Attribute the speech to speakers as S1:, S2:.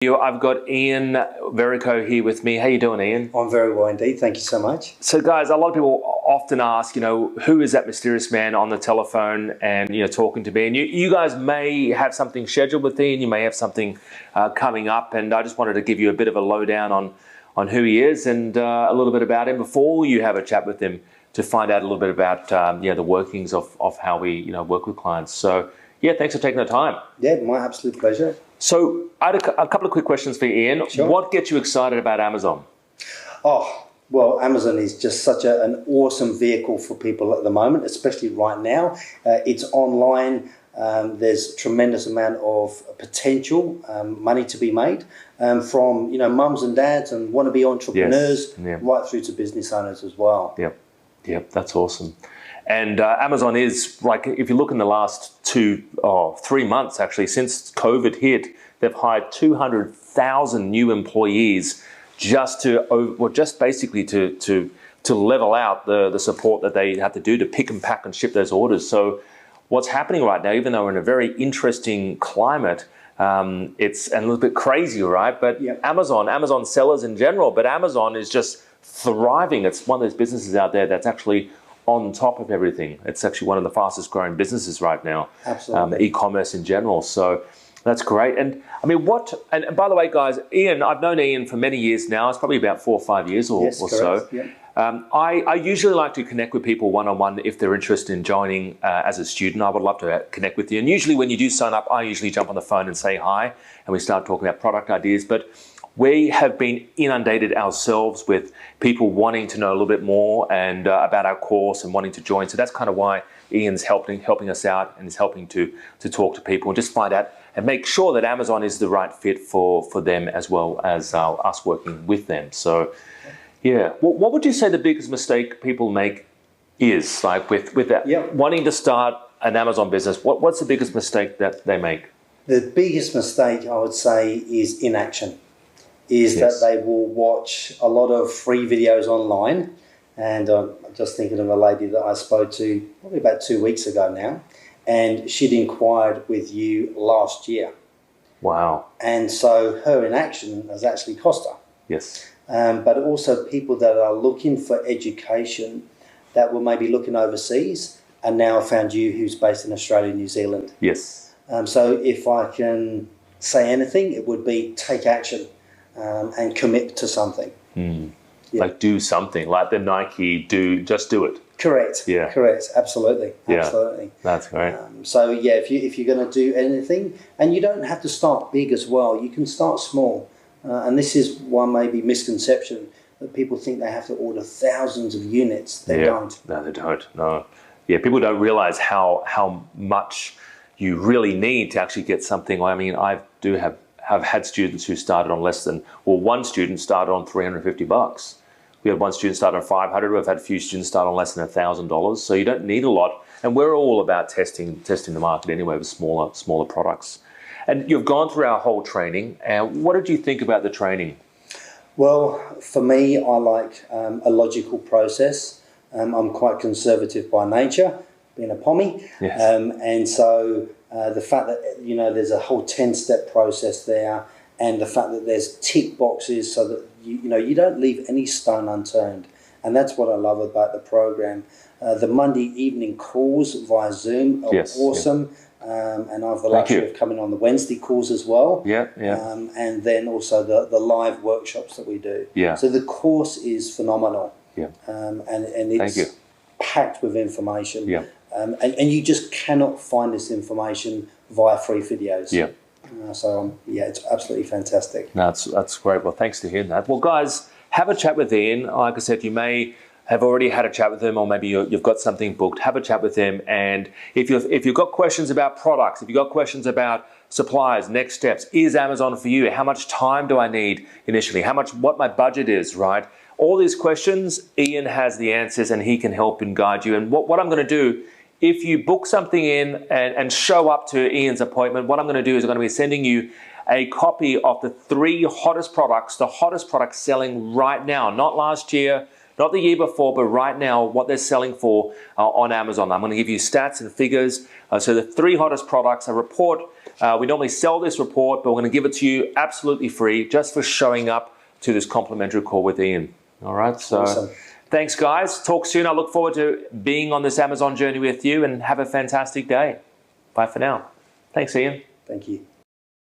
S1: I've got Ian Verrico here with me. How you doing, Ian?
S2: I'm very well indeed. Thank you so much.
S1: So, guys, a lot of people often ask, who is that mysterious man on the telephone and, talking to me? And you guys may have something scheduled with Ian. You may have something coming up. And I just wanted to give you a bit of a lowdown on who he is and a little bit about him before you have a chat with him to find out a little bit about, the workings of how we, work with clients. So, yeah, thanks for taking the time.
S2: Yeah, my absolute pleasure.
S1: So I had a couple of quick questions for you, Ian.
S2: Sure.
S1: What gets you excited about Amazon?
S2: Oh, well, Amazon is just such an awesome vehicle for people at the moment, especially right now. It's online. There's a tremendous amount of potential, money to be made from, mums and dads and wannabe entrepreneurs right through to business owners as well.
S1: Yep, that's awesome. And Amazon is, like, if you look in the last 3 months, actually, since COVID hit, they've hired 200,000 new employees just basically to level out the support that they have to do to pick and pack and ship those orders. So what's happening right now, even though we're in a very interesting climate, it's a little bit crazy, right? But Amazon sellers in general, but Amazon is just thriving. It's one of those businesses out there that's actually on top of everything. It's actually one of the fastest growing businesses right now.
S2: Absolutely.
S1: E-commerce in general. So that's great. And I mean, and by the way, guys, Ian, I've known Ian for many years now. It's probably about 4 or 5 years or so.
S2: Yep.
S1: I usually like to connect with people one-on-one if they're interested in joining as a student. I would love to connect with you. And usually when you do sign up, I usually jump on the phone and say hi, and we start talking about product ideas. But we have been inundated ourselves with people wanting to know a little bit more and about our course and wanting to join. So that's kind of why Ian's helping us out and is helping to talk to people and just find out and make sure that Amazon is the right fit for them as well as us working with them. So, yeah. What would you say the biggest mistake people make is, like with that wanting to start an Amazon business? What's the biggest mistake that they make?
S2: The biggest mistake, I would say, is inaction. That they will watch a lot of free videos online. And I'm just thinking of a lady that I spoke to probably about 2 weeks ago now, and she'd inquired with you last year.
S1: Wow.
S2: And so her inaction has actually cost her.
S1: Yes.
S2: But also people that are looking for education that were maybe looking overseas and now found you who's based in Australia and New Zealand.
S1: Yes.
S2: So if I can say anything, it would be take action. And commit to something.
S1: Like do something, like the Nike, just do it.
S2: Correct.
S1: Yeah.
S2: Correct. Absolutely.
S1: Yeah.
S2: Absolutely.
S1: That's great.
S2: So yeah, if you're going to do anything, and you don't have to start big as well, you can start small. And this is one maybe misconception that people think they have to order thousands of units. They don't.
S1: No, they don't. No. Yeah, people don't realize how much you really need to actually get something. I mean, I do have had students who started on less than, one student started on $350. We had one student start on $500. We've had a few students start on less than $1,000. So you don't need a lot. And we're all about testing the market anyway with smaller products. And you've gone through our whole training. And what did you think about the training?
S2: Well, for me, I like a logical process. I'm quite conservative by nature, being a pommie.
S1: Yes.
S2: And so the fact that, there's a whole 10-step process there, and the fact that there's tick boxes so that, you don't leave any stone unturned. And that's what I love about the program. The Monday evening calls via Zoom are awesome. And I have the luxury of coming on the Wednesday calls as well. And then also the live workshops that we do. So the course is phenomenal. And it's packed with information. And you just cannot find this information via free videos. So it's absolutely fantastic.
S1: That's great. Well, thanks to hearing that. Well, guys, have a chat with Ian. Like I said, you may have already had a chat with him, or maybe you've got something booked. Have a chat with him. And if you've got questions about products, if you've got questions about suppliers, next steps, is Amazon for you? How much time do I need initially? What my budget is, right? All these questions, Ian has the answers, and he can help and guide you. And what I'm going to do, if you book something in and show up to Ian's appointment, what I'm going to do is I'm going to be sending you a copy of the 3 hottest products, the hottest products selling right now, not last year, not the year before, but right now, what they're selling for on Amazon. I'm going to give you stats and figures. So the 3 hottest products, a report We normally sell this report, but we're going to give it to you absolutely free just for showing up to this complimentary call with Ian. All right, so
S2: Awesome.
S1: Thanks, guys. Talk soon. I look forward to being on this Amazon journey with you, and have a fantastic day. Bye for now. Thanks, Ian.
S2: Thank you.